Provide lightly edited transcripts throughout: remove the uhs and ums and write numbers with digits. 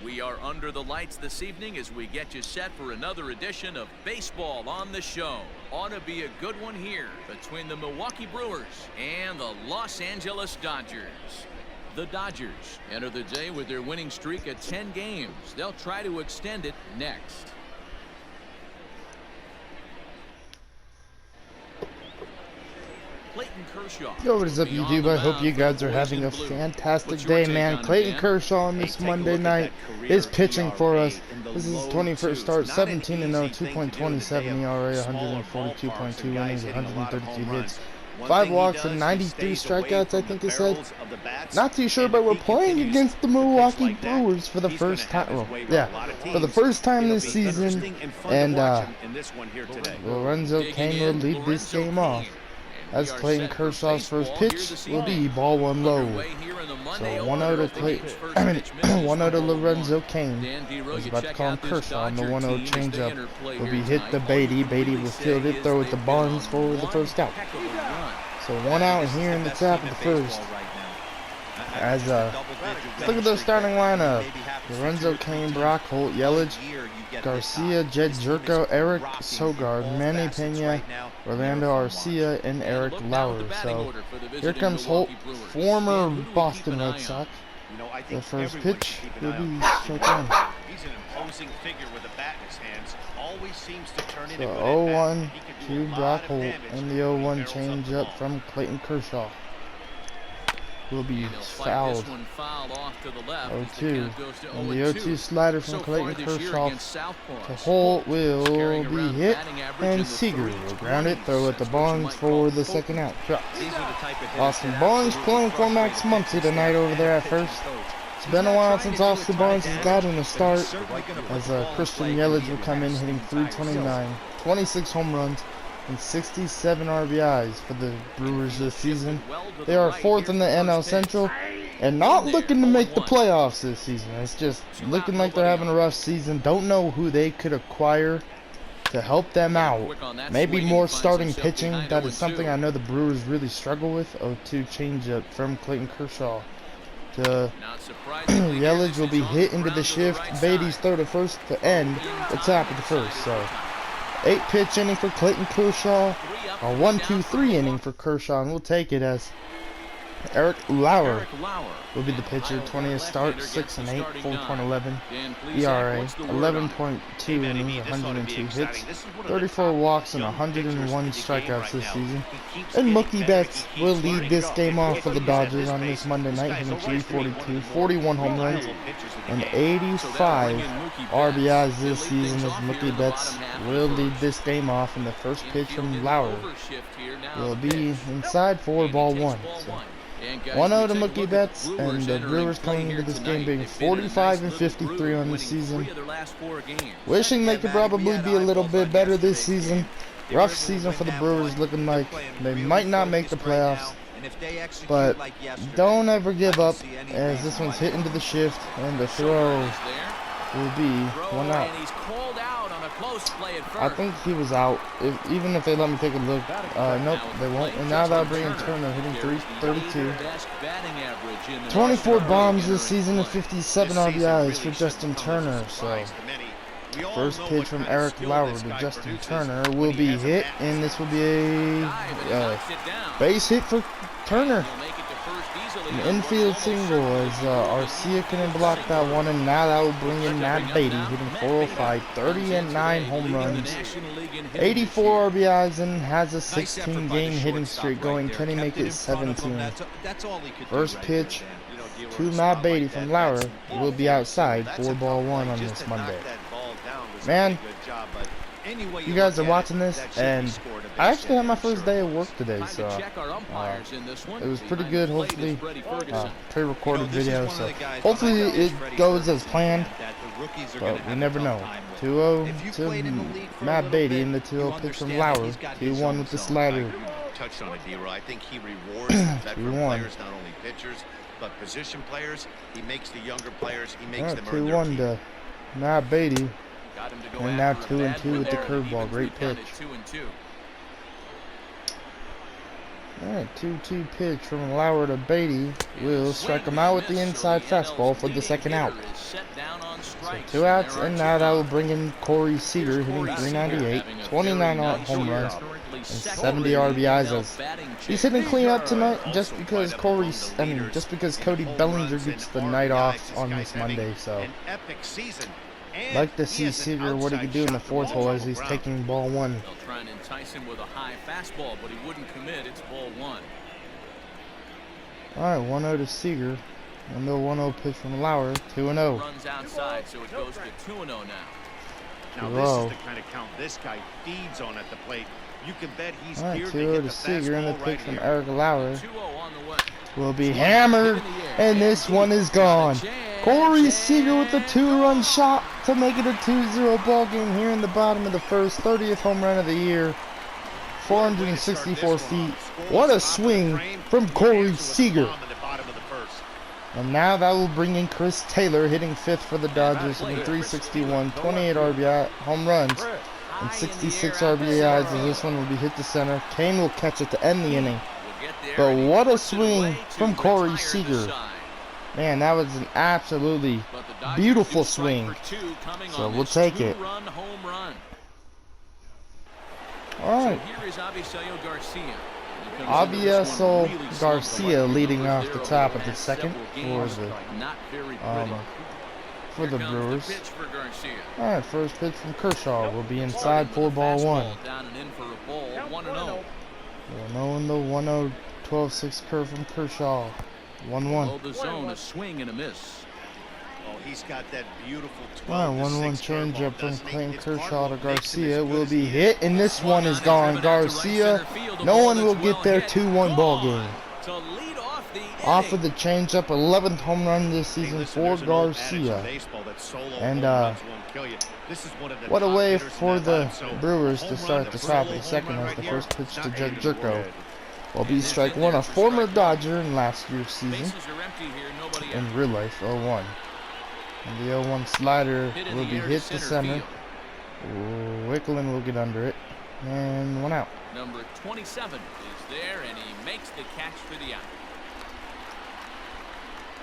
We are under the lights this evening as we get you set for another edition of Baseball on the Show. Ought to be a good one here between the Milwaukee Brewers and the Los Angeles Dodgers. The Dodgers enter the day with their winning streak at 10 games. They'll try to extend it next. Yo, what is up, YouTube? I hope you guys are having a fantastic day, man. Clayton Kershaw on this Monday night is pitching for us. This is his 21st start, 17-0, 2.27 ERA, 142.2 innings, 132 hits, 5 walks, and 93 strikeouts, I think it said. Not too sure, but we're playing against the Milwaukee Brewers for the first time. Well, yeah, for the first time this season. And Lorenzo Cain will lead this game off. As Clayton Kershaw's first pitch will be ball one low. So 1-0 to 1-0 to Lorenzo Cain. I was about to call him Kershaw on the 1-0 changeup. Will be hit to Beatty. Beatty will field it, throw it to Barnes for the first out. So 1 out here in the top of the first. As look at the starting lineup: Lorenzo Cain, Brock Holt, Yelich, Garcia, Jed Jerko, Eric Sogard, Manny Pena, Orlando Arcia, and Eric Lauer. So here comes Holt, former Boston Red Sox. The first pitch will be struck one. He's an imposing figure with a bat in his hands. Always seems to turn So 0-1 to Brock Holt, and the 0-1 change up from Clayton Kershaw will be fouled. 0-2, and the 0-2 slider from Clayton Kershaw to Holt will be hit, and Seager will ground it, throw it to Barnes for the second out. Austin Barnes playing for Max Muncy tonight over there at first. It's been a while since Austin Barnes has gotten a start, as Christian Yelich will come in hitting .329, 26 home runs, and 67 RBIs for the Brewers this season. They are 4th in the NL Central and not looking to make the playoffs this season. It's just looking like they're having a rough season. Don't know who they could acquire to help them out. Maybe more starting pitching. That is something I know the Brewers really struggle with. 0-2 changeup from Clayton Kershaw to Yelich will be hit into the shift. Beatty's throw to first to end the top of the first. So 8-pitch inning for Clayton Kershaw, a 1-2-3 inning for Kershaw, and we'll take it as Eric Lauer will be the pitcher. 20th start, 6-8, 4.11 ERA, 11.2 innings, 102 hits, 34 walks, and 101 strikeouts this season. And Mookie Betts will lead this game off for the Dodgers on this Monday night, hitting .342, 41 home runs, and 85 RBIs this season, as Mookie Betts will lead this game off. And the first pitch from Lauer will be inside for ball one. So 1-0 to Mookie Betts, and the Brewers coming into this game being 45-53 on the season. Wishing they could probably be a little bit better this season. Rough season for the Brewers, looking like they might not make the playoffs. But don't ever give up, as this one's hit into the shift, and the throw will be 1 out. I think he was out. Even if they let me take a look, nope, they won't. And now that'll bring in Turner, hitting .332. 24 bombs this season and 57 RBIs for Justin Turner. So first pitch from Eric Lauer to Justin Turner will be hit, and this will be a base hit for Turner. An infield single, as Arcia couldn't block that one, and now that will bring in Matt Beatty, hitting .405, 30-9 home runs, 84 RBIs, and has a 16-game hitting streak going. Can he make it 17? First pitch to Matt Beatty from Lauer will be outside for ball one on this Monday. Man, you guys are watching this, and I actually had my first day of work today, so it was pretty good. Hopefully, pre-recorded video, so hopefully it goes as planned, but we never know. 2-0 to Matt Beatty, and the 2-0 pitch from Lauer. 2-1 with the slider. Touched on it, D-Roy. I think he rewards veteran players, not only pitchers, but position players. He makes the younger players, he makes them earn their 2-1 to Matt Beatty. And now 2-2 with the curveball. Great pitch. Alright, 2-2 pitch from Lauer to Beatty will strike him out with the inside fastball for the second out. 2 outs, and now that will bring in Corey Seager hitting .398, 29 home runs, and 70 RBIs. As he's hitting cleanup tonight, just because Cody Bellinger gets the night off on this Monday. So, like to see Seager what he can do in the 4th hole as he's taking ball 1. They'll try and entice him with a high fastball, but he wouldn't commit. It's ball 1. All right, 1-0 to Seager. And the 1-0 pitch from Lauer, 2-0. Runs outside, so it goes to 2-0 now. Now this is the kind of count this guy feeds on at the plate. You can bet he's geared to get the Seager, and the pitch from Eric Lauer Lauer will be hammered, and this one is gone. Corey Seager with a 2-run shot to make it a 2-0 ball game here in the bottom of the 1st. 30th home run of the year, 464 feet. What a swing from Corey Seager. And now that will bring in Chris Taylor hitting 5th for the Dodgers in 361, 28 RBI home runs, and 66 RBIs. As this one will be hit to center. Kane will catch it to end the inning. But what a swing from Corey Seager. Man, that was an absolutely beautiful swing. So we'll take it. Alright. Avisail Garcia leading off the top of the 2nd for the Brewers. Alright, first pitch from Kershaw will be inside for ball 1. 1-0 in the 1-0, 12-6 curve from Kershaw. 1-1. The zone, a swing and a miss. Oh, he's got that beautiful 1-1 changeup from Clayton Kershaw to Garcia will be hit, and this one is gone. Garcia, no one will get their 2-1 ball game. Off of the changeup, 11th home run this season for Garcia. And what a way for the Brewers to start the top of the 2nd as the first pitch to Jed Jerko will be strike 1, a former Dodger in last year's season. In real life, 0-1. And the 0-1 slider will be hit to center. Wicklund will get under it. And 1 out. Number 27 is there, and he makes the catch for the out.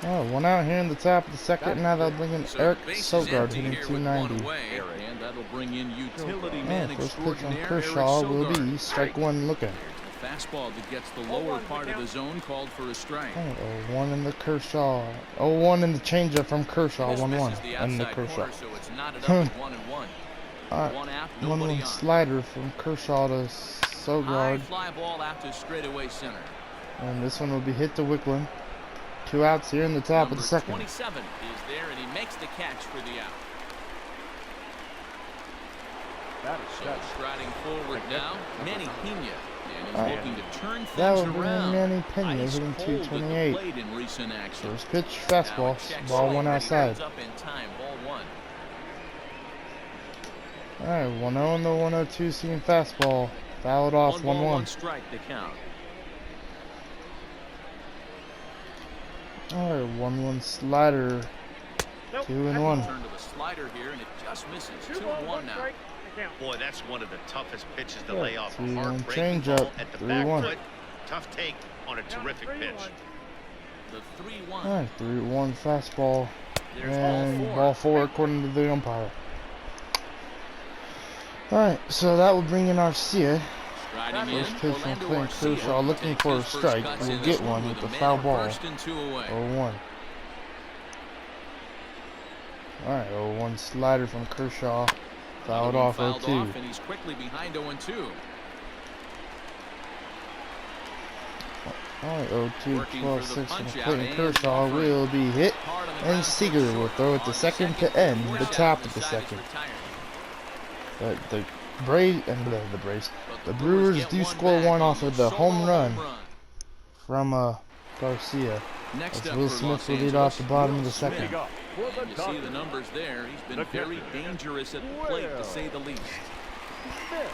Oh, 1 out here in the top of the 2nd. Now they'll bring in Eric Sogard hitting .290. And that'll bring in utility first pitch on Kershaw will be strike 1 looking. Fastball that gets the lower part of the zone called for a strike. 0-1 in the Kershaw. 0-1 in the changeup from Kershaw. 1-1 in the Kershaw. So it's knotted up at 1-1. Alright, 1-1 slider from Kershaw to Sogard. Fly ball out to straightaway center. And this one will be hit to Wicklund. 2 outs here in the top of the 2nd. 27 is there, and he makes the catch for the out. So striding forward now, Manny Pena. Looking to turn that things will bring around. in Manny Pena hitting .228. First pitch, fastball, ball 1 outside. Alright, 1-0 in the 1-0-2 seam fastball. Fouled off, 1-1. Strike to count. Alright, 1-1 slider. 2-1. Turn to the slider here, and it just misses. 2-1 now. Boy, that's one of the toughest pitches to lay off. 3-1 changeup. At the back 3-1. foot. Tough take on a terrific pitch. The 3-1. Alright, 3-1 fastball. And ball 4 according to the umpire. Alright, so that will bring in Arcia. First pitch from Clayton Kershaw looking for a strike. We'll get one with the foul ball. 0-1. Alright, 0-1 slider from Kershaw. Fouled off 0-2. And he's quickly behind 0-2. Alright, 0-2, 12-6 from Clayton Kershaw will be hit. And Seager will throw it to second to end the top of the 2nd. But the Brewers do score 1 off of the home run from Garcia. As Will Smith will lead off the bottom of the 2nd. And you see the numbers there. He's been very dangerous at the plate, to say the least.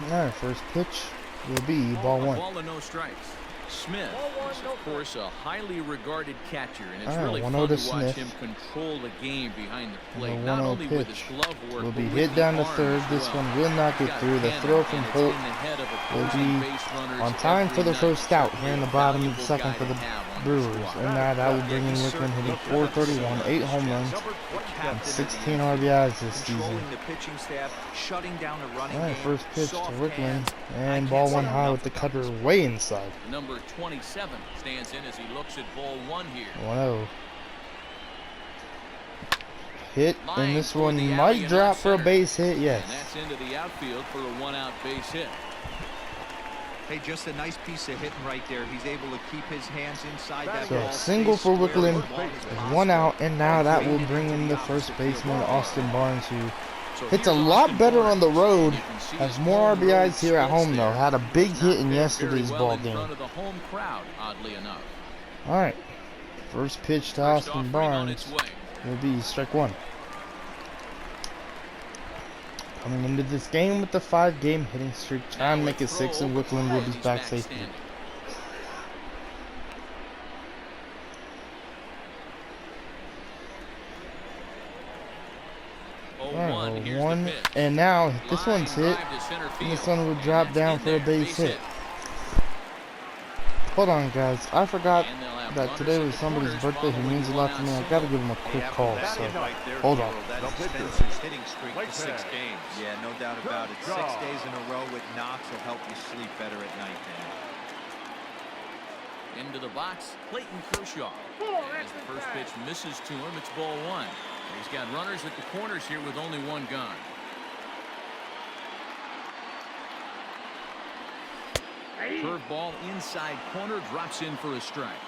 Alright, first pitch will be ball 1. Ball and no strikes. Smith is, of course, a highly regarded catcher, and it's Alright, really 1-0 fun to to watch Smith. him control the game behind the plate. And the Not 1-0 only with pitch his glove work, will be but hit with down the to arm third. as This well. one will not get Got through. The cannon, throw from and it's Holt in the head of will opposing be base runners on time for the every first night. out here in the bottom of the 2nd for the Brewers. And that will bring in Wickman hitting .431, 8 home runs, and 16 RBIs this season. Alright, first pitch to Wickman, and ball one high with the cutter way inside. Number 27 stands in as he looks at ball one here. 1-0. Hit, and this one might drop for a base hit, yes. And that's into the outfield for a one-out base hit. Hey, just a nice piece of hitting right there. He's able to keep his hands inside that So ball. single for Wickman, one out, and now that will bring in the first baseman, Austin Barnes, who hits a lot better on the road, has more RBIs here at home though. Had a big hit in yesterday's ball game. Alright, first pitch to Austin Barnes will be strike one. Coming into this game with the 5-game hitting streak, trying to make it 6, and Wickman will be back safely. Alright, 1, and now this one's hit, and this one will drop down for a base hit. Hold on, guys, I forgot that today was somebody's birthday who means a lot to me. I gotta give him a quick call, so hold on. Hitting streak to 6 games. Yeah, no doubt about it. 6 days in a row with knocks will help you sleep better at night, man. Into the box, Clayton Kershaw. As the first pitch misses to him, it's ball one. He's got runners at the corners here with only one gone. Curveball inside corner, drops in for a strike.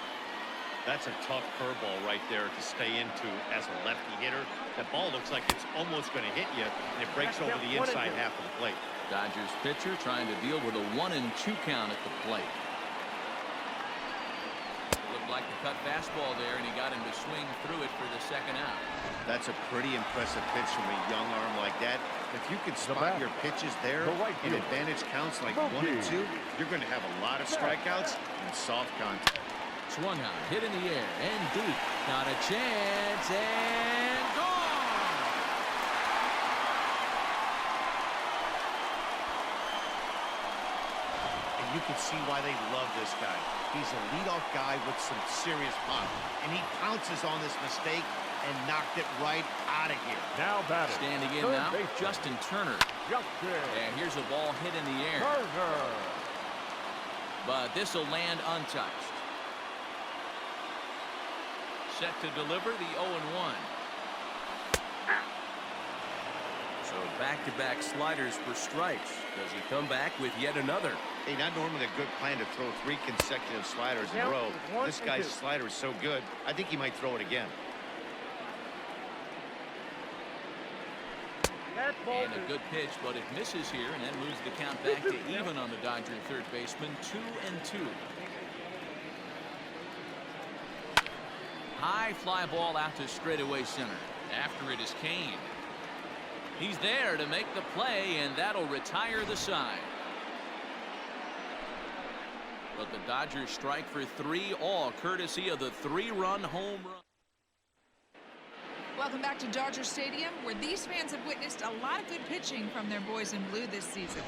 That's a tough curveball right there to stay into as a lefty hitter. That ball looks like it's almost going to hit you, and it breaks over the inside half of the plate. Dodgers pitcher trying to deal with a 1-2 count at the plate. Looked like the cut fastball there, and he got him to swing through it for the second out. That's a pretty impressive pitch from a young arm like that. If you can spot your pitches there in advantage counts like 1 and 2, you're going to have a lot of strikeouts and soft contact. Swung on, hit in the air, and deep. Not a chance, and gone! And you can see why they love this guy. He's a leadoff guy with some serious pop, and he pounces on this mistake and knocked it right out of here. Now batting. Standing in now, Justin Turner. And here's a ball hit in the air. But this will land untouched. Set to deliver the 0-1. So back-to-back sliders for strikes. Does he come back with yet another? Hey, not normally a good plan to throw 3 consecutive sliders in a row. This guy's slider is so good, I think he might throw it again. And a good pitch, but it misses here, and that moves the count back to even on the Dodger third baseman, 2-2. High fly ball out to straightaway center. After it is Kane. He's there to make the play, and that'll retire the side. But the Dodgers strike for 3, all courtesy of the 3-run home run. Welcome back to Dodger Stadium, where these fans have witnessed a lot of good pitching from their boys in blue this season.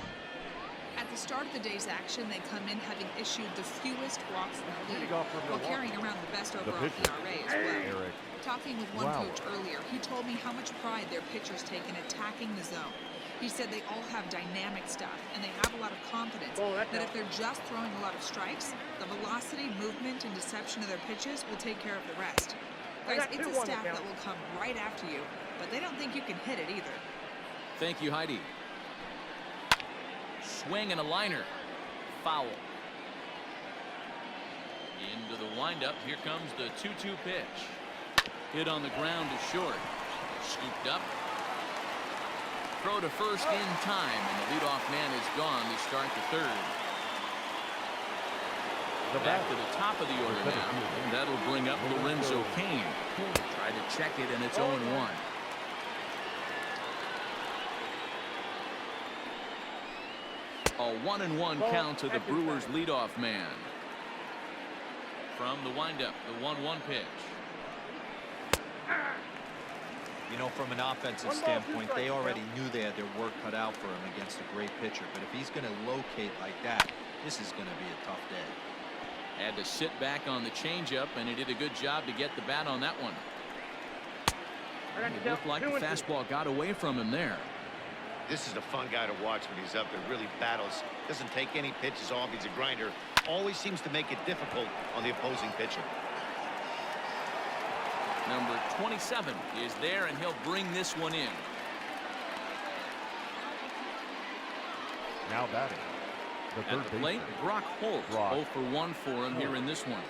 At the start of the day's action, they come in having issued the fewest walks in the league, while carrying around the best overall ERA as well. Talking with one coach earlier, he told me how much pride their pitchers take in attacking the zone. He said they all have dynamic stuff, and they have a lot of confidence that if they're just throwing a lot of strikes, the velocity, movement, and deception of their pitches will take care of the rest. Guys, it's a staff that will come right after you, but they don't think you can hit it either. Thank you, Heidi. Swing and a liner. Foul. Into the windup. Here comes the 2-2 pitch. Hit on the ground to short. Scooped up. Throw to first in time, and the leadoff man is gone to start the third. Back to the top of the order now, and that'll bring up Lorenzo Kane. Try to check it, and it's 0-1. A 1-1 count to the Brewers leadoff man. From the windup, the 1-1 pitch. You know, from an offensive standpoint, they already knew they had their work cut out for him against a great pitcher. But if he's going to locate like that, this is going to be a tough day. Had to sit back on the changeup, and he did a good job to get the bat on that one. It looked like the fastball got away from him there. This is a fun guy to watch when he's up there. Really battles. Doesn't take any pitches off. He's a grinder. Always seems to make it difficult on the opposing pitcher. Number 27 is there, and he'll bring this one in. Now batting. At the plate, Brock Holt. 0 for 1 for him here in this one.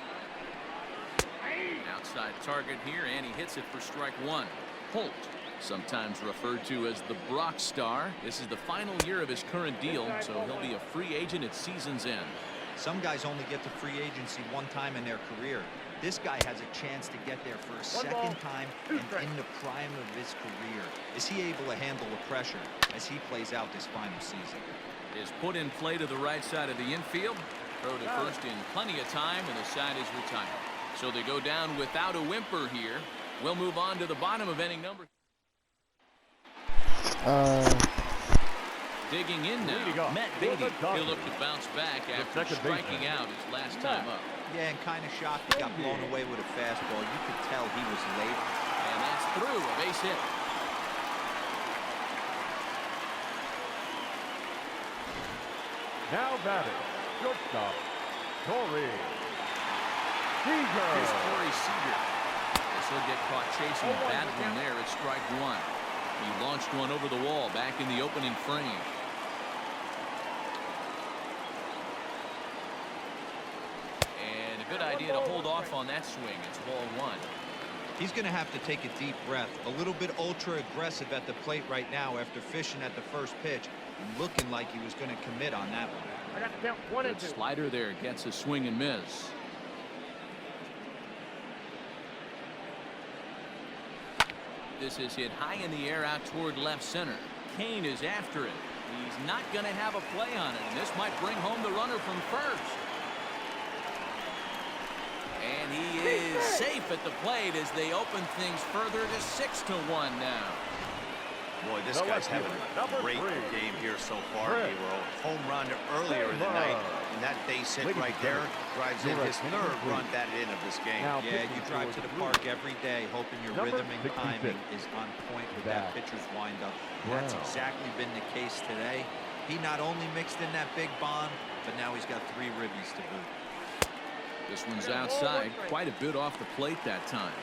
Outside target here, and he hits it for strike one. Holt, sometimes referred to as the Brock Star. This is the final year of his current deal, so he'll be a free agent at season's end. Some guys only get to free agency one time in their career. This guy has a chance to get there for a second time and in the prime of his career. Is he able to handle the pressure as he plays out this final season? Is put in play to the right side of the infield. Throw to first in plenty of time, and the side is retired. So they go down without a whimper here. We'll move on to the bottom of inning number. Digging in now, Matt Beatty. He'll look to bounce back after striking out his last time up. Yeah, and kind of shocked he got blown away with a fastball. You could tell he was late. And that's through, a base hit. Now batting. Shortstop, Corey Seager. Here's Corey Seager. This will get caught chasing a bad one there at strike one. He launched one over the wall back in the opening frame. And a good idea to hold off on that swing. It's ball one. He's going to have to take a deep breath. A little bit ultra aggressive at the plate right now after fishing at the first pitch and looking like he was going to commit on that one. Good slider there gets a swing and miss. This is hit high in the air out toward left center. Kane is after it. He's not going to have a play on it, and this might bring home the runner from first. And he is safe at the plate as they open things further to 6-1 now. Boy, this guy's having a great game here so far. He were a home run earlier in the night, and that base hit right there drives in his third run batted in of this game. Yeah, you drive to the park every day hoping your rhythm and timing is on point with that pitcher's windup. That's exactly been the case today. He not only mixed in that big bomb, but now he's got 3 ribbies to boot. This one's outside, quite a bit off the plate that time.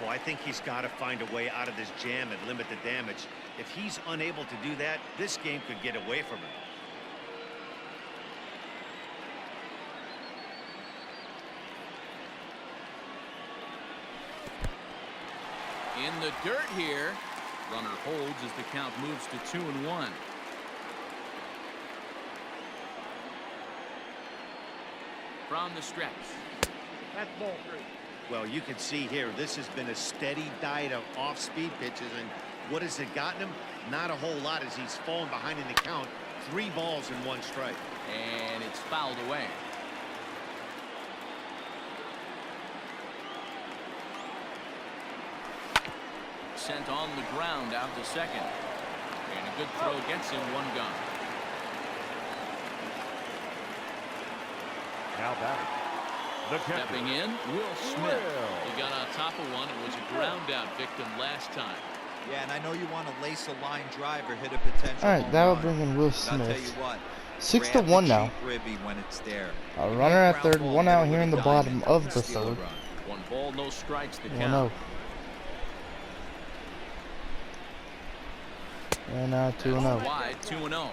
Well, I think he's got to find a way out of this jam and limit the damage. If he's unable to do that, this game could get away from him. In the dirt here. Runner holds as the count moves to 2-1. From the stretch. That's ball 3. Well, you can see here, this has been a steady diet of off-speed pitches, and what has it gotten him? Not a whole lot as he's fallen behind in the count. 3 balls and 1 strike. And it's fouled away. Sent on the ground out to second. And a good throw gets him 1 gone. Now batting. Stepping in, Will Smith. He got on top of one and was a ground out victim last time. Yeah, and I know you want to lace a line drive or hit a potential. All right, that will bring in Will Smith. I'll tell you what, 6-1 now. When it's there. A runner at third, 1 out here in the bottom of the third. 1 ball, no strikes to 1-0. count. And now 2-0. Wide, 2-0.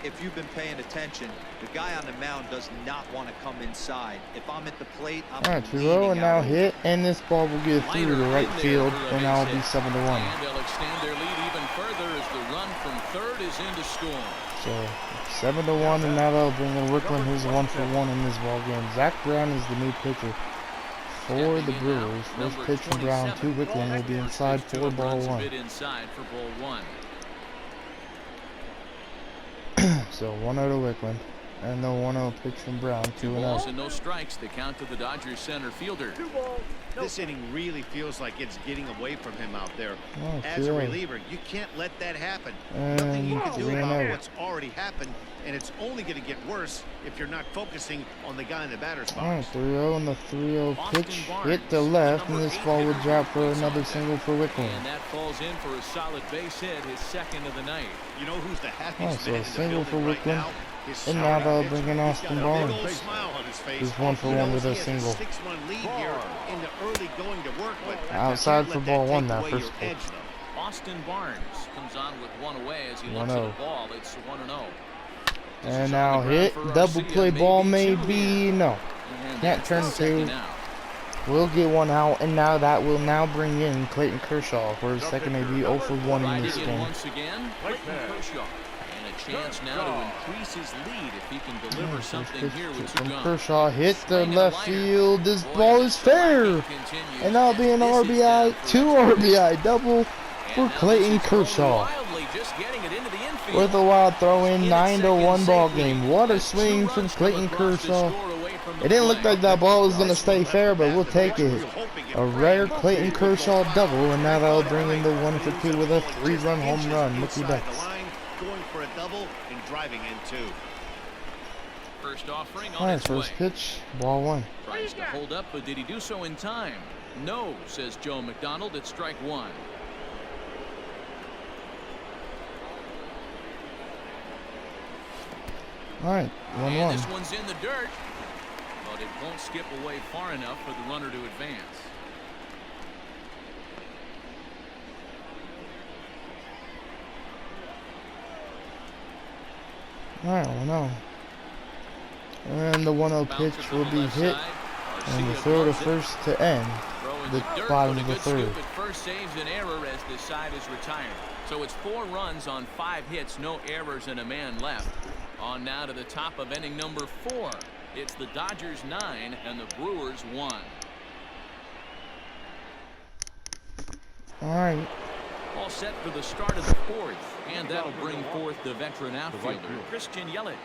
If you've been paying attention, the guy on the mound does not want to come inside. If I'm at the plate, I'm all right, 2-0 and now hit, and this ball will get through to right field, and I'll be 7-1. And they'll extend their lead even further as the run from third is in to score. So 7-1, and now they'll bring in Wickland, who's 1 for 1 in this ball game. Zach Brown is the new pitcher for the Brewers. First pitch from Brown to Wickland will be inside for ball 1. Inside for ball 1. So 1-0 to Wickland, and the 1-0 pitch from Brown, 2 balls 2-0. and no strikes to count to the Dodgers center fielder. This inning really feels like it's getting away from him out there. Oh, As a reliever, you can't let that happen. And Nothing you can do about 3-0. what's already happened, and it's only going to get worse if you're not focusing on the guy in the batter's box. Alright, 3-0 and the 3-0 pitch hit the left, and this ball would drop for another single for Wickland. And that falls in for a solid base hit, his second of the night. You know who's the happiest So man a in the single for building right Wickland, now? His and now they'll pitcher. bring in He's Austin got a big Barnes. old smile on his face. He's 1 for 1 with a single. 6-1 lead here in the early going to work, but Outside can't for let ball that 1 take that away first your pitch. edge, though. Austin Barnes comes on with 1 away as he looks 1-0. at the ball. It's 1-0. And now hit, double play ball maybe, no. Can't turn 2. We'll get 1 out, and now that will now bring in Clayton Kershaw for his second AB, 0 for 1 in this game. Once again, Clayton Kershaw. And a chance now to increase his lead if he can deliver something here with 2 guns. Kershaw hit the left field. This ball is fair. And that'll be an RBI, 2 RBI double for Clayton Kershaw. With a wild throw in, 9-1 ball game. What a swing from Clayton Kershaw. It didn't look like that ball was going to stay fair, but we'll take it. A rare Clayton Kershaw double, and now that'll bring in the 1 for 2 with a 3-run home run. Looky Ducks. Going for a double and driving in 2. First offering on Alright, its first way. pitch, ball 1. Tries to hold up, but did he do so in time? No, says Joe McDonald. It's strike 1. Alright, 1-1. And this one's in the dirt, but it won't skip away far enough for the runner to advance. Alright, 1-0. And the 1-0 pitch will be hit, and the throw to first to end the bottom of the 3rd. First saves an error as the side is retired. So it's 4 runs on 5 hits, no errors, and a man left. On now to the top of inning number 4. It's the Dodgers 9 and the Brewers 1. Alright. All set for the start of the 4th, and that'll bring forth the veteran outfielder, Christian Yelich.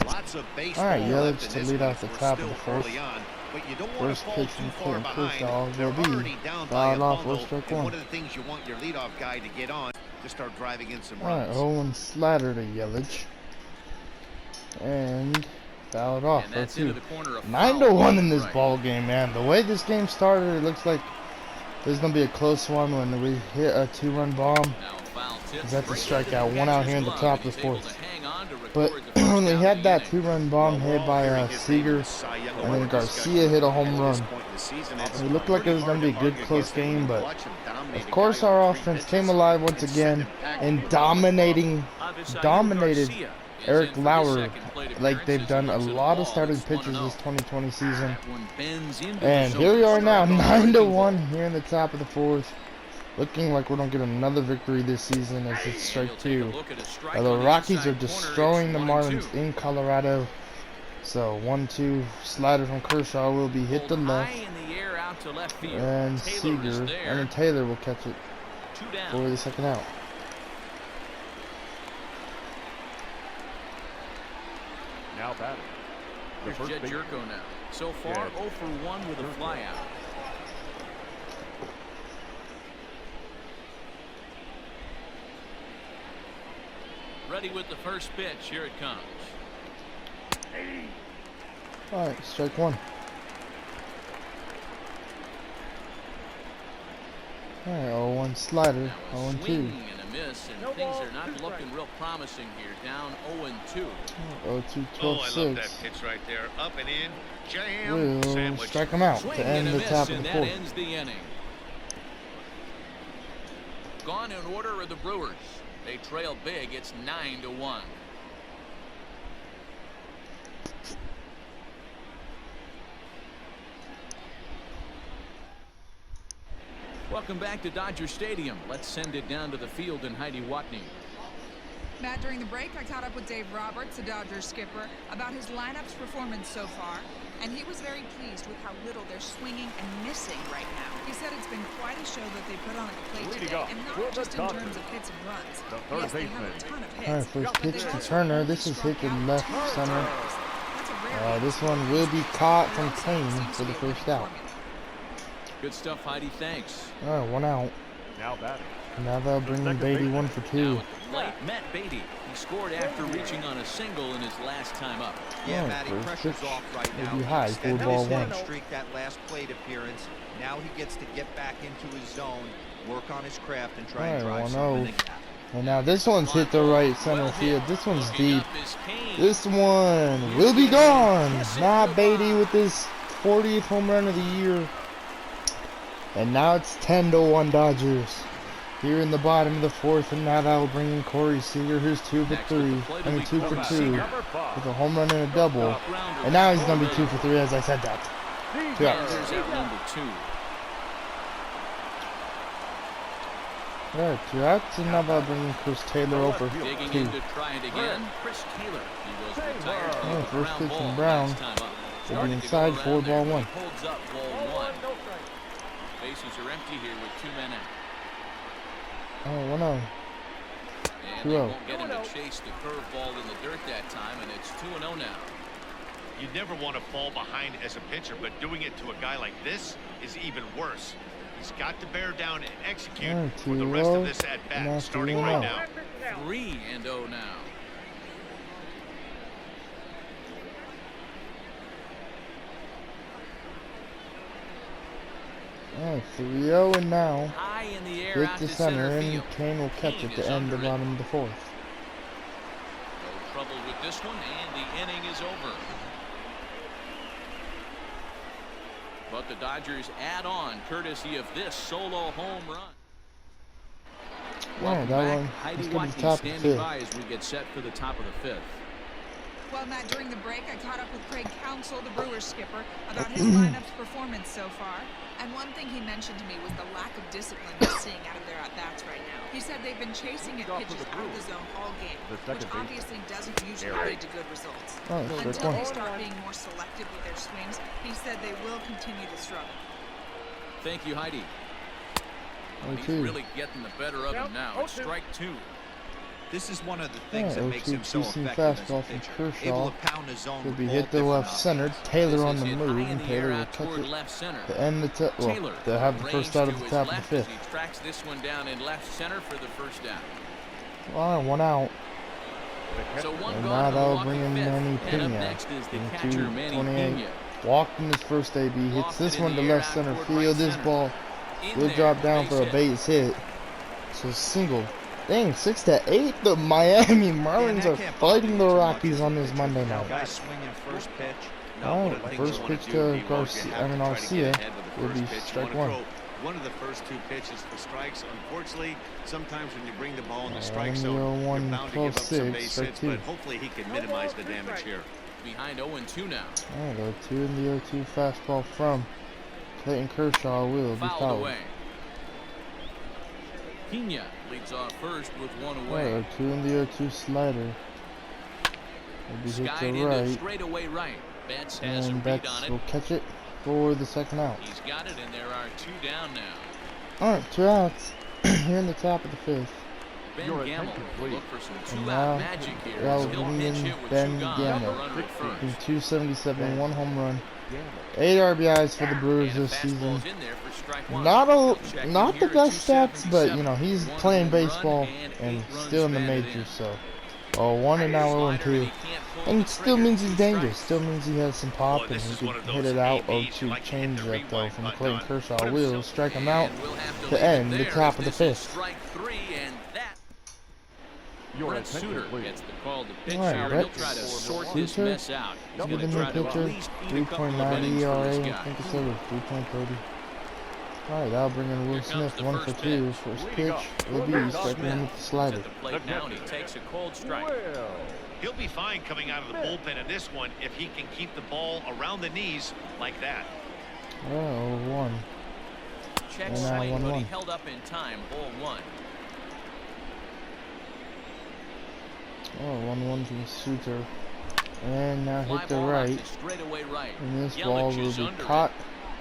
Lots of baseball. Alright, Yelich left to in lead this off the one. top We're of the still 1st. early on, but you don't want First to fall pitch too from far Clayton behind. Kershaw They're will be already down by fouled a off bundle, for strike and 1. one of the things you want your leadoff guy to get on to start driving in some Alright, runs. 0-1 slider to Yelich. And fouled off. And that's into the corner of 9-1 in this right. ball game, man. The way this game started, it looks like there's gonna be a close one when we hit a 2-run bomb. Now foul tip. He's at the Straight strikeout, into 1 out here in the top of the 4th. But when we had that 2-run bomb hit by Seager, and then Garcia hit a home run, it looked like it was going to be a good close game, but of course our offense came alive once again and dominated Eric Lauer like they've done a lot of starting pitchers this 2020 season. And here we are now, 9-1 here in the top of the 4th. Looking like we're going to get another victory this season as it's strike 2. The Rockies are destroying the Marlins in Colorado. So 1-2 slider from Kershaw will be hit to left. And Seager, and then Taylor will catch it for the second out. Now batting. The Here's first Jed baseman. Jerko now. So far, 0 for 1 with a flyout. Ready with the first pitch. Here it comes. Alright, strike 1. Alright, 0-1 slider, 0-2. Swing and a miss, and things are not looking real promising here. Down 0-2. 0-2, Oh, I love that 12-6. pitch right there. Up and in. Jam. Will Sandwich. strike him out Swing to end and a the miss, top of and the that 4th. ends the inning. Gone in order are the Brewers. They trail big. It's 9-1. Welcome back to Dodger Stadium. Let's send it down to the field in Heidi Watney. Matt, during the break, I caught up with Dave Roberts, the Dodgers skipper, about his lineup's performance so far, and he was very pleased with how little they're swinging and missing right now. He said it's been quite a show that they put on at the plate Leading today, off, and not Will just in Johnson, terms of hits and runs. the third Yes, they have a baseman. ton of hits. Alright, first but pitch they've to also Turner. only This is struck hit to out left 2 center. times. That's a rare This one will be caught from Kane for the first out. Good stuff, Heidi. Thanks. Alright, 1 out. Now batting. Now they'll bring in Beatty 1 for 2. Now at the plate, Matt Beatty. He scored after reaching on a single in his last time up. Yeah, Oh, Matty, first pressure's pitch off right will now. be He high, extended 4 ball his hitting 1. streak that last plate appearance. Now he gets to get back into his zone, work on his craft, and try and drive something in the gap. And now this one's hit the right center field. This one's deep. This one will be gone. Matt Beatty with his 40th home run of the year. And now it's 10-1 Dodgers. Here in the bottom of the 4th, and now that will bring in Corey Seager, who's 2 for 3. I mean 2 for 2 with a home run and a double. And now he's gonna be 2 for 3 as I said that. 2 outs. Number 2. Alright, 2 outs, and now that'll bring in Chris Taylor over Digging 2. in to try it again. Chris Taylor. He was retired to make a First ground pitch ball from Brown. last time up. Will be Starting to inside, go 4 around ball there. 1. He holds up ball 1. Bases are empty here with 2 men out. Oh, 1-0. And 2-0. they won't get him to chase the curveball in the dirt that time, and it's 2-0 now. You never want to fall behind as a pitcher, but doing it to a guy like this is even worse. He's got to bear down and execute for the rest of this at bat, starting right now. 3-0 now. Oh, 3-0, and now High in the air hit out the to center, and field. Kane will catch Kane it is to end the under it. bottom of the 4th. No trouble with this one, and the inning is over. But the Dodgers add on courtesy of this solo home run. Welcome that back. one, Heidi let's go to the Watkins top of the standing 5th. by as we get set for the top of the 5th. Well, Matt, during the break, I caught up with Craig Counsell, the Brewers skipper, about his lineup's performance so far. And one thing he mentioned to me was the lack of discipline he's seeing out of their at-bats right now. He said they've been chasing at pitches out of the zone all game, which obviously doesn't usually lead to good results. Oh, Until they start being more selective with their swings, he said they will continue to struggle. Thank you, Heidi. He's 0-2. really getting the better of him now. It's strike 2. This is one of the things that makes him so decent effective as a fastball from pitcher. Kershaw. Able to pound his zone Will with be all hit to different left options. center. Taylor This on is the hit move, high in and the Taylor air will out catch toward it left center. to end the Taylor they'll have the first out of the range top to of his the 5th. left as he tracks this one down in left center for the first down. Well, 1 out. So one And gone now in the that'll Milwaukee bring in fifth. Manny And up Pena. next is the In catcher Manny 2-28. Pena. Walked in his first AB, hits Lofted this in one to the air left out center toward field. right This center. ball In will there, drop down for a hit. base hit. So single. Dang, 6-8. The Miami Marlins are fighting the Rockies on this Monday night. Guys swinging first pitch. Alright, first pitch to Garcia will be strike 1. One of the first 2 pitches for strikes. Unfortunately, sometimes when you bring the ball in the On strike the zone, you're 0-1, bound to give up some 12-6, base strike hits, 2. but hopefully he can minimize the damage here. Behind 0-2 now. Alright, the 2 in the 0-2 fastball from Clayton Kershaw will be Fouled fouled. away. Pena leads off first with 1 Alright, away. 2 in the 0-2 slider will be hit Skied to into right, straightaway right. Betts has a and read Betts on will it. catch it for the second out. He's got it, and there are 2 down now. Alright, 2 outs here in the top of the 5th. Ben Your Gamble attention, will please. look for some And two-out now magic here. that As will he'll bring pinch in hit with Ben 2 gone. Gamble. Runner at first. In 277, 1 home run, Yeah. 8 RBIs for the Brewers And a this season. fastball's in there for strike 1. Not He'll check in the here at best stats, but 277. you know he's 1 playing home run baseball and and 8 runs still in the batted majors. in. So, 1 and now 0 and Slider, 2, he can't pull and the it still trigger. means he's 2 dangerous. strikes. Still means he has some pop Boy, and this he is can one of hit those it out ABs of you to like to hit change the that though rewind from button Clayton on. Kershaw. Put Will himself strike him And out we'll have to leave it end the there, top as of the this is 5th. Strike 3, and that Your Brett attention, Suter please. gets the call to pitch Alright, here. Brett He'll try to sort Suter, this mess out. He's going Good to new try to pitcher, at least eat a couple of 3.90 innings for ERA. this I guy. think it's over 3.30. Alright, that'll bring in Will Here comes Smith, the 1 for first 2. pitch. First Leading pitch off, will be Will striking him with the slider. At the plate now, and he takes a cold strike. Well, He'll be fine coming out of the bullpen in this one if he can keep the ball around the knees like that. Oh, 1. Check And now swing, but he 1-1. held up in time. Ball 1. Oh, 1-1 from Suter. And now Fly hit the ball out right. to straightaway right. And this Yelich ball will is be under it. caught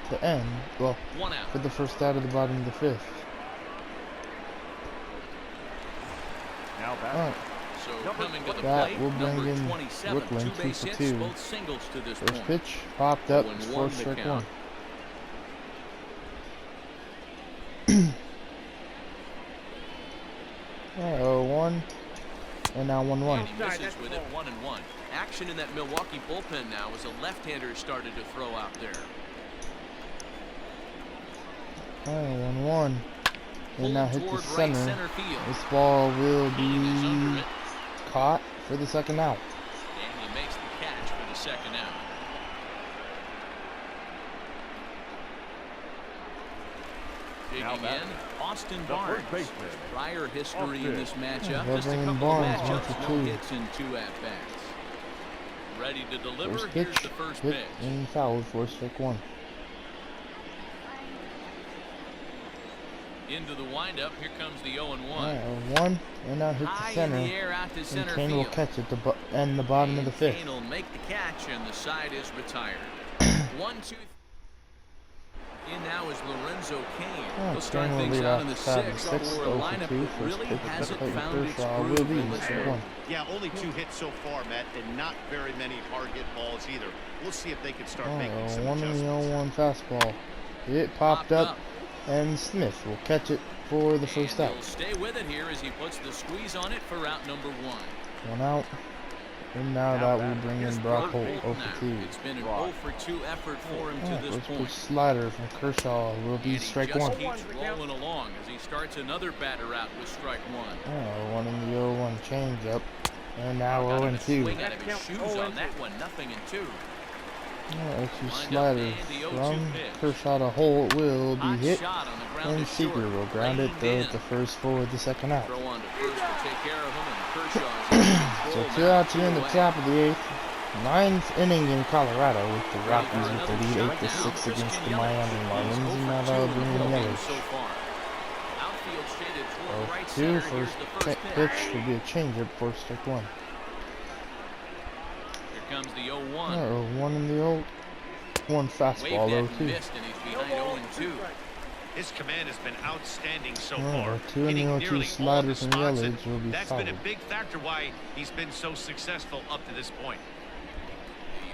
to end. Well, 1 out. for the first out of the bottom of the 5th. now back. Alright, So coming to the that plate, will bring number in 27, Brooklyn, 2 base 2 for hits, 2. both singles to this first point. pitch popped up 0-1 for the strike count. 1. 0-1. And now 1-1. And he misses with it 1-1. Action in that Milwaukee bullpen now as a left-hander started to throw out there. 1-1. And now hit the Toward center. right center field. This ball will Heaney is under be it. caught for the second out. And he makes the catch for the second out. Digging in, Austin Barnes. Prior history in this matchup. They'll Just a bring in couple of Barnes, matchups, 1 for no 2. hits in 2 at-bats. Ready to deliver. First Here's pitch, the first hit pitch. and fouled for strike 1. Into the windup. Here comes the 0-1. 1, and now hit High the center. in the air out to And center Kane will field. catch it and the bottom of the 5th. Kane will make the catch, and the side is retired. 1-2. In now is Lorenzo Kane. He'll start Kane will things lead out off in the the top of 6th 6, for a 0 lineup for 2. that First really pitch hasn't Clayton found its Kershaw will groove be in this strike one. 1. Yeah, only 2 hits so far, Matt, and not very many hard hit balls either. We'll see if they can start making some 1 in the adjustments. 0-1 fastball. It popped up, and Smith will catch it for the first And out. he'll stay with it here as he puts the squeeze on it for out number 1. 1 out. And now that will bring in Brock Holt, 0 for 2. It's been an 0 for 2 effort for him to this First pitch point. slider from Kershaw will be And he strike just 1. keeps rolling along as he starts another batter out with strike 1. 1 in the 0-1 changeup. And now Got 0 him and a 2. swing out of his shoes on that one, 0-2. 2 Wind up slider and the 0-2 from pitch. Kershaw to Holt will be Hot hit. shot on the ground And to Seager short. will ground it, Reined throw in. it to first for the second out. Throw on to first to take care of him, and Kershaw is in So control 2 now, outs here in the 2 away. top of the 8th. 9th inning in Colorado with the Rockies with the lead 8-6 against the Miami Marlins. And now that'll bring in Yelich. So far. Outfield shaded toward right 2 center. first Here's the first pitch will be a changeup for strike 1. Here comes the 0-1. 1 in the 0-1 fastball, Waved at 0-2. and missed, and he's behind 0-2. His command has been outstanding so Oh, far. 2 in the hitting 0-2 nearly all slider the from spots, and Yelich will be that's been a fouled. big factor why he's been so successful up to this point.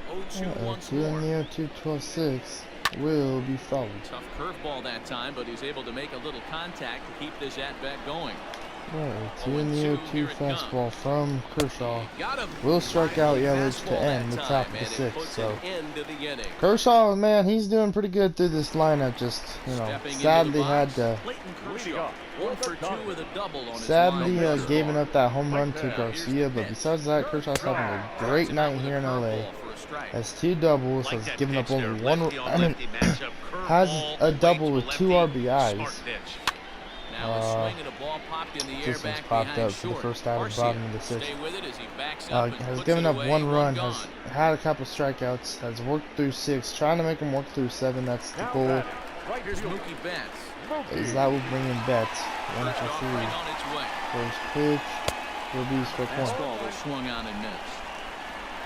The 0-2 once 2 in more. the 0-2 12-6 will be fouled. Tough curveball that time, but he's able to make a little contact to keep this at-bat going. 2 in the 0-2, here 0-2 it comes. fastball from Kershaw. Got him. Will strike out Yelich to Fastball end that the time, top of the and it 6th. puts So an end to the inning. Kershaw, man, he's doing pretty good through this lineup. Just, Stepping into sadly the had box, to. Clayton Kershaw, 1 for 2 with a double on his Sadly, line. giving up that home run to Here's the Garcia, but pitch. besides that, Kershaw's having a great Him out night with here a in LA. curveball for a strike. Has 2 doubles, Like has that given up pitch only there, 1. lefty-on-lefty matchup, has curveball, a double way with to 2 lefty, RBIs. smart pitch. Now a swing and a ball popped in the air Just back popped behind up for the short. first out of the bottom of the 6th. Stay with it as he backs up and Has puts given it up away, 1 run, gone. has had a couple strikeouts, has worked through 6, trying to make him work through 7. That's the goal. Here's Mookie Betts. Is that will bring in Betts. 1 First for off, 3. right on its way. First pitch will be strike 1. Fastball was swung on and missed.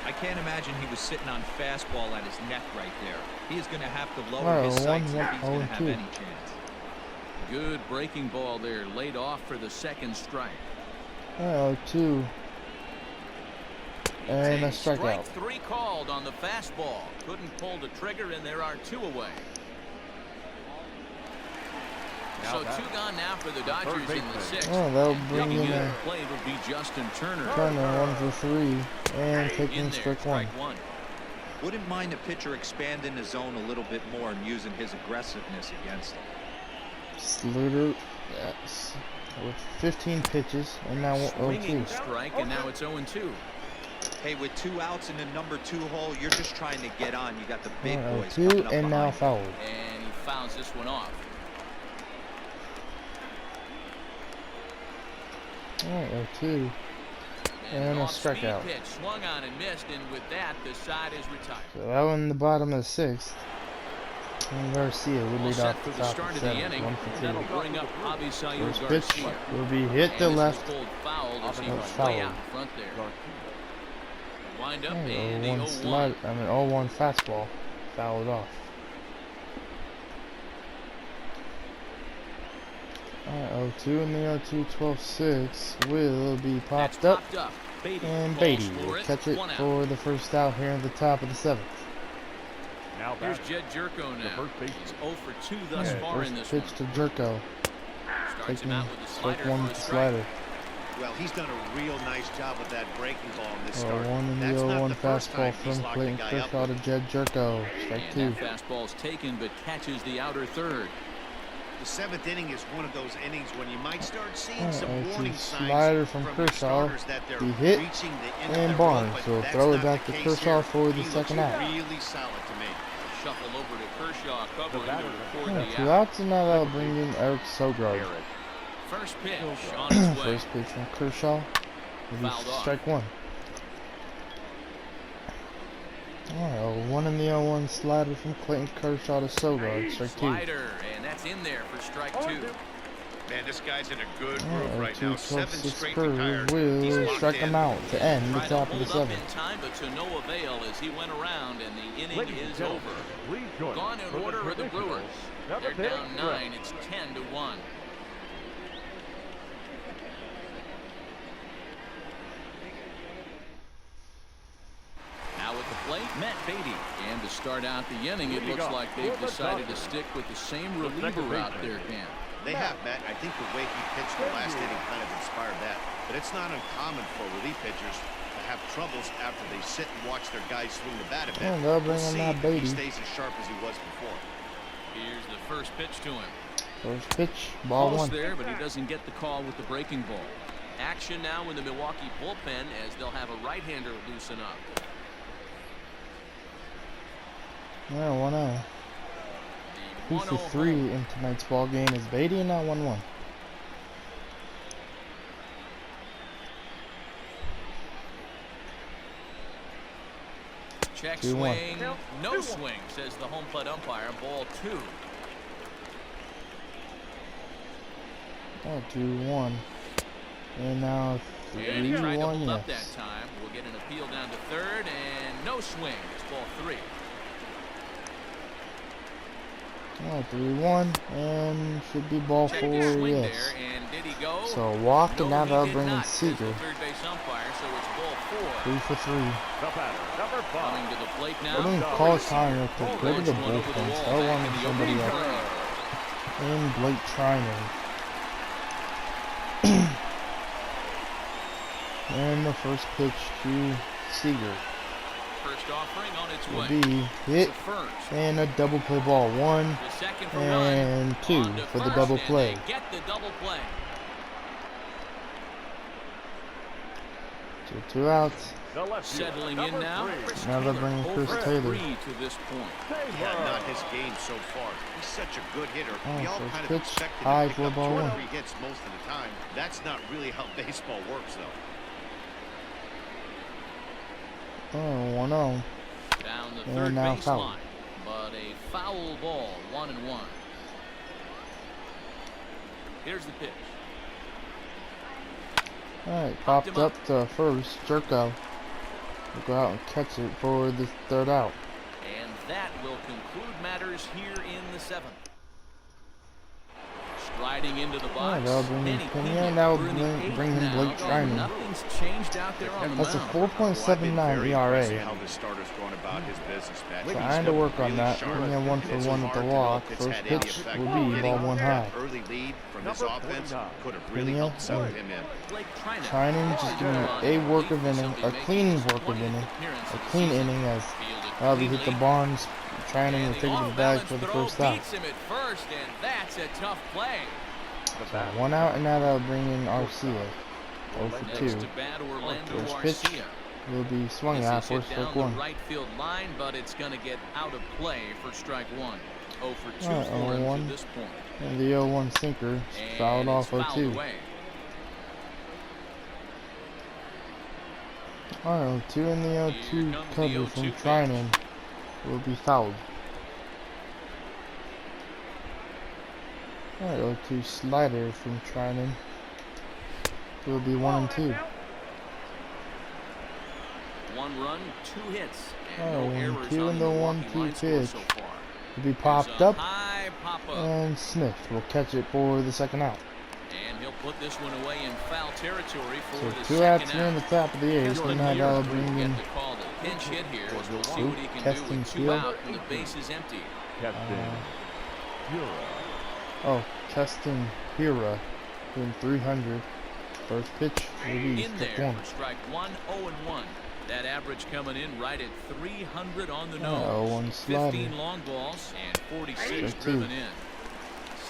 I can't imagine he was sitting on fastball at his neck right there. He is going to have to lower Well, his sights 1-1, if he's going to have 0-2. any chance. Good breaking ball there, laid off for the second strike. 2. And a Strike strikeout. 3 called on the fastball. Couldn't pull the trigger, and there are 2 away. So 2 gone now for the Dodgers in the 6th. They'll bring Digging in in a at the plate will be Justin Turner. Turner, 1 for 3, and In taking there, strike 1. strike 1. Wouldn't mind the pitcher expanding the zone a little bit more and using his aggressiveness against him. Sluter, yes, with 15 pitches, and now Swinging 0-2. strike, and now it's 0-2. Hey, with 2 outs in the number 2 hole, you're just trying to get on. You got the big boys 0-2, coming up and now behind you. fouled. And he fouls this one off. 0-2. And a off-speed strikeout. pitch swung on and missed, and with that, the side is retired. So that one in the bottom of the 6th. And Garcia will All lead set off for the the top start of of the 7th, inning. 1 for 2. That'll bring up Avisail First pitch Garcia. will be hit And to this left. was pulled foul as he Oh, was foul. way out in front there. Wind up and the 0-1 0-1. slide, 0-1 fastball, fouled off. 0-2 and the 0-2 12-6 will be That's popped up, popped up. Beatty and calls Beatty for will it. catch it 1 out. for the first out here at the top of the 7th. Now Here's back. Jed Jerko now. first baseman. He's 0 for 2 thus far First in this pitch one. to Jerko, Starts him taking out with a strike slider 1 for with a the strike. slider. Well, he's done a real nice job with that breaking ball in this 0-1 start. in the That's not 0-1 the first fastball time he's from locked a Clayton guy up. Kershaw to Jed Jerko. Strike And 2. that fastball's taken but catches the outer third. The 7th inning is one of those innings when you might start seeing some warning signs Slider from your Kershaw. starters that they're He hit, reaching the end of and their Barnes rope, but will that's throw it not back the to case Kershaw here. for the He looks second out. really solid to me. Shuffle over to Kershaw, covering batter to record the 2 out. outs, and now that'll bring in Eric Sogard. First pitch on its way. First pitch from Kershaw. Will be Fouled off. strike 1. Alright, 1 in the 0-1 slider from Clayton Kershaw to Sogard. Strike 2. Slider, and that's in there for strike 2. Man, this guy's in a good Alright, groove right now. 7 2-plus straight curve retired. He's will locked strike in. him out to end the Tried to top of the hold up 7th. in time, but to no avail as he went around, and the inning Ladies and is gentlemen, over. please join Gone us in for order are the traditional Brewers. number They're down 10 9. It's 10-1. Now at the plate, Matt Beatty. And to start out the inning, it looks like they've decided to stick with the same reliever out there, Ken. They have, Matt. I think the way he pitched the last inning kind of inspired that. But it's not uncommon for relief pitchers to have troubles after they sit and watch their guys swing the bat a bit. And they'll bring We'll in see Matt if Beatty. he stays as sharp as he was before. Here's the first pitch to him. First pitch, ball Close 1. there, but he doesn't get the call with the breaking ball. Action now in the Milwaukee bullpen as they'll have a right-hander loosen up. Yeah, 1-0. 2 for 3 in tonight's ball game is Beatty, and now 1-1. Check 2-1. swing, no swing, says the home plate umpire. Ball 2. Oh, 2-1. And now And he tried to 3-1, hold up that yes. time. We'll get an appeal down to third, and no swing. It's ball 3. Oh, 3-1, and should be ball Check 4, his swing yes. there, and did he go? So walk, and now he they'll did bring in not, says the Seager. third base umpire, so it's ball 3 4. for 3. The batter, number 5. Coming to the plate I now. don't call time real quick. Go to the bullpen. Tell one in the somebody opening else. frame. And Blake Trinan. And the first pitch to Seager First offering on its will way. be hit, To first. and a double play ball. 1 The second for and run. 2 On to for the first, double and play. they get the double play. So 2 outs. The left fielder, Settling in number now. 3. Chris Now they're Taylor, bringing Chris 0 for Taylor. 3 to this point. Yeah, not his game so far. He's such a good hitter. Oh, We all first kind of pitch, expected high him to for pick up ball 2 or 1. 3 hits most of the time. That's not really how baseball works, though. Oh, 1-0. Down the And third now base foul. line. But a foul ball, 1-1. Here's the pitch. Alright, popped up to first. Jerko will go out and catch it for the third out. And that will conclude matters here in the 7th. Striding into the box. that'll bring in Manny Pena, Pena. and that'll We're in the bring 8th in Blake now, Trinan. and nothing's changed out there on the That's a mound. 4.79 Very ERA. impressed how the starter's going about his business, Matt. So I He's had to work on really that. sharp, Bring in 1 and for it's 1 with the hard to know walk. if it's First had any pitch effect will on be getting ball 1 that high. early lead from this Number offense 49. could have really Pena, helped send him in. Blake Trinan. Trinan just giving a work of inning, a clean work of inning, a clean inning as we hit the Barnes. Trinan will take it to the bag for the first out. Beats him at first, and that's a tough play. So 1 out, and now that'll bring in Arcia. 0 for Next 2. to bat, Orlando First pitch Arcia. will be swung This at is for hit strike down 1. the right field line, but it's going to get out of play for strike 1. 0 for 2 Alright, for him 0-1. to this point. And the 0-1 sinker And fouled off it's fouled 0-2. away. Alright, 0-2 in the Here 0-2 comes the cover 0-2 from pitch. Trinan will be fouled. Alright, 0-2 slider from Trinan will be 1-2. 1 run, 2 hits, and Oh, no errors 1-2 on in the the Milwaukee 1-2 line score pitch. so far. Will be There's popped a up, high pop-up, and Smith will catch it for the second out. and he'll put this one away in foul territory for So the 2 second outs here in out. the top of the 8th, and now that'll bring in Get the call to pinch hit here. As we'll see what he can do Keston with 2 Field. out and the base is empty. Captain Hura. Keston Hira doing 300. First pitch will be In strike there one. for strike one, 0-1. That average coming in right at 300 on the Oh, nose. one slider. 15 long balls and 46 Strike driven two. in.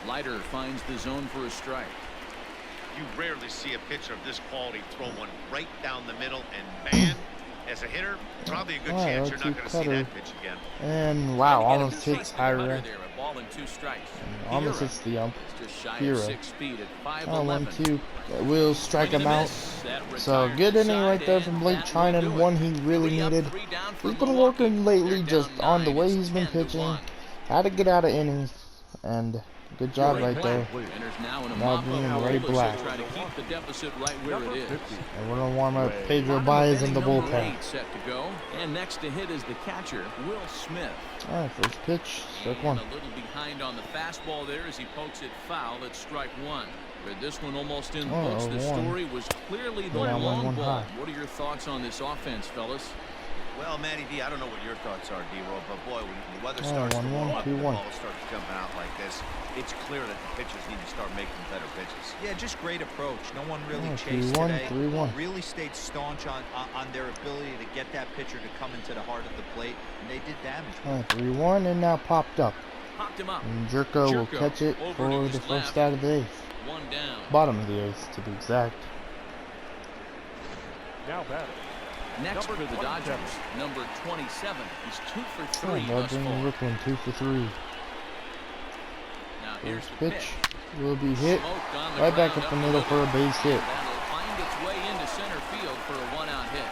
Slider finds the zone for a strike. You rarely see a pitcher of this quality throw one right down the middle, and man, as a hitter, probably a good chance you're not going to see that pitch again. And wow, Trying to get him almost to hits chase the higher cutter end. there, a ball and 2 strikes. Almost Hero hits the ump. is just shy Hero. of 6 feet at 5'11". Oh, 1-2. That will strike Swing him and a out. miss. That So retires good the inning right side, there and from Blake that will do Trinan. it. One he really 3 up, needed. 3 down for He's been Milwaukee. working lately They're just down on the 9. way It's he's been 10-1. pitching. Had to get out of innings. And good job right there. Enters now in a Now mop-up being role Ray as Black. they try to keep the deficit right where it is. And we're going to warm up Pedro Bottom of Baez in the inning number bullpen. 8 set to go. And next to hit is the catcher, Will Smith. Alright, first pitch. Strike And one. a little behind on the fastball there as he pokes it foul at strike one. But this one almost in the books. The 1. story was clearly the Yeah, long 1-1 ball. high. What are your thoughts on this offense, fellas? Well, Matty D, I don't know what your thoughts are, D-Roll, but boy, when the weather Oh, starts to 1-1, warm up and the 2-1. ball starts jumping out like this, it's clear that the pitchers need to start making better pitches. Yeah, just great approach. No one really Oh, chased 3-1, today. 3-1. Really stayed staunch on their ability to get that pitcher to come into the heart of the plate, and they did damage. Alright, 3-1 and now popped up. Popped him up. And Jerko will Jerko catch it over for to the his first left. out of the eighth. 1 down. Bottom of the eighth to be exact. Now batting. Next Number for the 27. Dodgers, number 27. He's 2 for Oh, 3 thus Dodging far. Brooklyn 2 for 3. Now here's First the pitch will be hit Smoked on the right back ground up the middle for a base hit. That'll find its way into center field for a 1-out hit.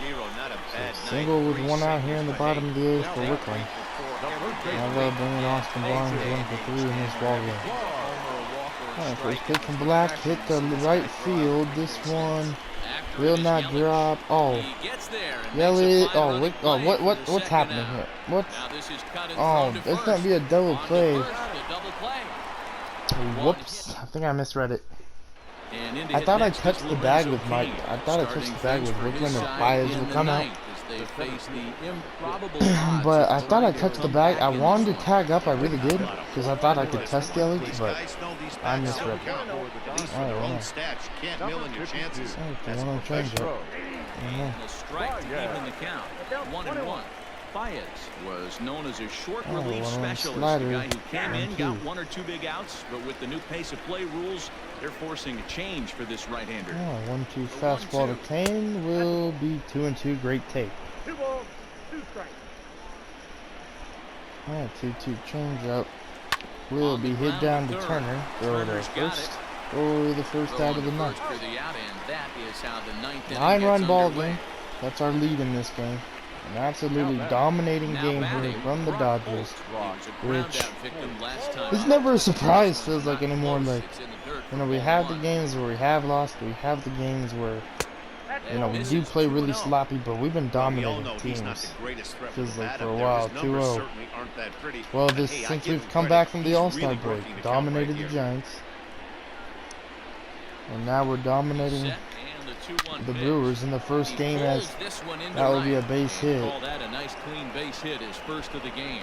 D-Roll, not a bad night. Single with 3 1 out here in the singles, bottom of the eighth for Now Brooklyn. Number Now they'll bring in Austin Barnes 1 for 3 in this ballgame. Alright, first pitch from Black hit the right field. This one After will it is not Yelich. drop. Oh, He gets there and Yelich. makes a Oh, fine-running wait, oh, play what's for the second happening out. here? What's Now this is cut and Oh, thrown to it's first. gonna be a double On to play. first, a double play. Whoops! I think I misread it. And in to I hit thought I next is touched the bag Lorenzo with my. King, I thought I touched starting the bag things with for his Brooklyn and side Baez in will the come out. ninth as they face the improbable odds But I of thought I trying to touched the come bag. back I in wanted this to one. tag up. I really did because I thought I could test Yelich, These but guys know these I bats don't misread. count, at least for Alright, their own well. stats. You can't mill in your chances. Oh, That's the one on change professional. up. And a strike to even the count. 1-1. Baez was known as a short Oh, relief one on specialist, slider. the guy who came in, 1-2. got 1 or 2 big outs, but with the new pace of play rules, they're forcing a change for this right-hander. Oh, 1-2 fastball to Kane will be 2-2. Great take. 2 balls, 2 strikes. Alright, 2-2 change up. Will be hit down to Turner. Throw to first. Or the first out of the ninth. For the out, and that is how the ninth inning 9-run gets ball underway. game. That's our lead in this game. An absolutely dominating Now game batting, here from the Brock Dodgers. Holt. He was a ground which out victim last time It's out. never a surprise, feels like anymore. Like, It's in the dirt you know, for we ball have the 1. games where we have lost. We have the games where, you know, we do play really sloppy, but we've been We all dominating know he's not teams. the greatest threat Feels with the like bat for up a there. while, His numbers 2-0. certainly aren't that pretty. Well, But this hey, I since give we've him come credit. back from the He's All-Star really break, working the count dominated right the here. Giants, and now we're dominating Set and the 2-1 the pitch. Brewers in the first He game pulls as this one into that will be a right. base hit. Call that a nice clean base hit, his first of the game.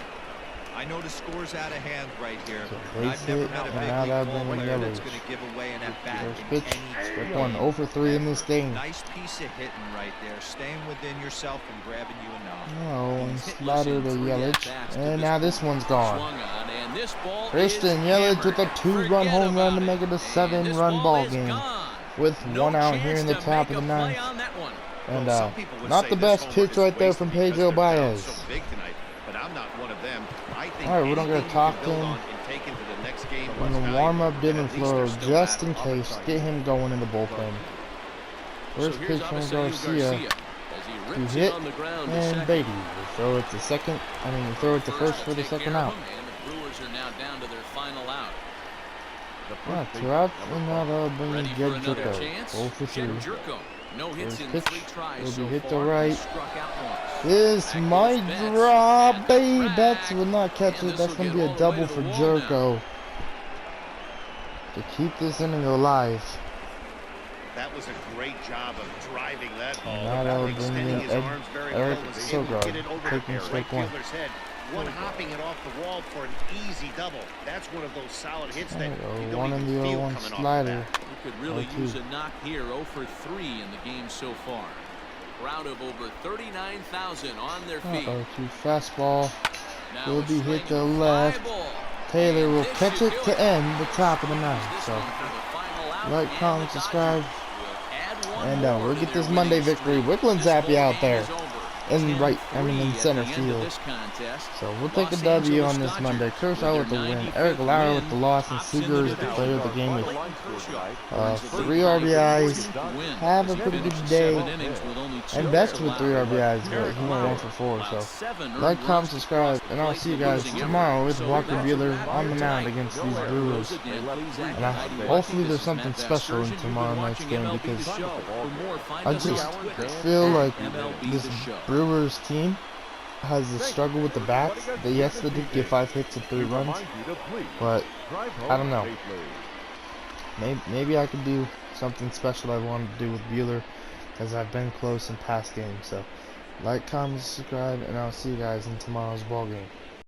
I know the score's out of hand right here. So but base I've never hit, met a and big now league that'll ball bring in player that's Yelich. going to give away an at-bat First in pitch, any strike way. one, 0 for 3 in this game. Nice piece of hitting right there, staying within yourself and grabbing you a knob. Oh, and He's hitless slider in to 3 Yelich, at-bats to and now this one's gone. Swung on, and this ball Christian is Yelich with a hammered. 2-run Forget home run to about make it a And 7-run this ball is game gone. with No 1 out here in the chance top to of the make a play ninth. on that one. And Well, some people would not say the this best homer pitch is right there wasted from because Pedro they're down Baez. so big tonight, but I'm not one of them. I think All right, we're not gonna anything you talk can to build him. on and take into the next game We're is gonna warm up valuable, Dylan and at least Floro they're still just at in it. case, get him going in the bullpen. First So pitch here's from Avisaíl Garcia as he to rips hit, it on the ground to and second. Beatty will throw it to second. I mean, throw it to first for the Take second care of out. him, and the Brewers are now down to their final out. Yeah, 2 outs, and now they'll bring in Ready for Jed another Jerko, chance? 0 for 3. Jed Jerko. No hits First in pitch 3 tries will be so hit to far. right. He struck out once. This Back might goes Betts drop, at the baby. track. Betts will not catch And it. That's this'll going to get be all a the way double to for the wall now. Jerko to keep this inning alive. That was a great job of driving that ball. Now that'll bring Extending in his arms very Eric well, was able to Sogard, get it over taking the strike right one. fielder's head. one hopping it off the wall for an easy double. That's one of those solid hits that you don't one even in the feel 0-1 coming off slider. the bat. You could really use a knock here. 0 for 3 in the game so far. Crowd of over 39,000 on their feet. 2 fastball Now will a be swing hit and to the fly left. ball. Taylor And will this catch should it do to end the top of the ninth. This So one for the final out, like, and comment, the subscribe, Dodgers will add one and more we'll to get their this Monday winning victory. streak. Wickland's This happy ball out game there. is over. In 10-3 in at center the end of field. this contest. So we'll The take a Los W Angeles on this Dodgers Monday. Kershaw with the win. 95th Eric Lauer with win, the loss, and tops in Seager is the division. player of the game with Clayton Kershaw 3 RBIs. win. Have a He pretty finished good day. 7 innings with only 2 And Betts outs with 3 allowed. RBIs, but Eric he went Lauer 1 for 4. allowed So 7 earned like, comment, runs subscribe, across and I'll the see you plate, guys losing tomorrow with effort. Walker So Buehler that's on the it mound tonight. against No these errors Brewers. again. Please act And like hopefully this there's is something Matt special in Vasgersian. You've been tomorrow night's watching game, MLB because The Show. For more, find I us on just Twitter feel at like MLB this The Show. Brewers team has the struggle with the bats. Yes, they did get 5 hits and 3 runs, but I don't know. Maybe I could do something special I wanted to do with Buehler, as I've been close in past games. So like, comment, subscribe, and I'll see you guys in tomorrow's ball game.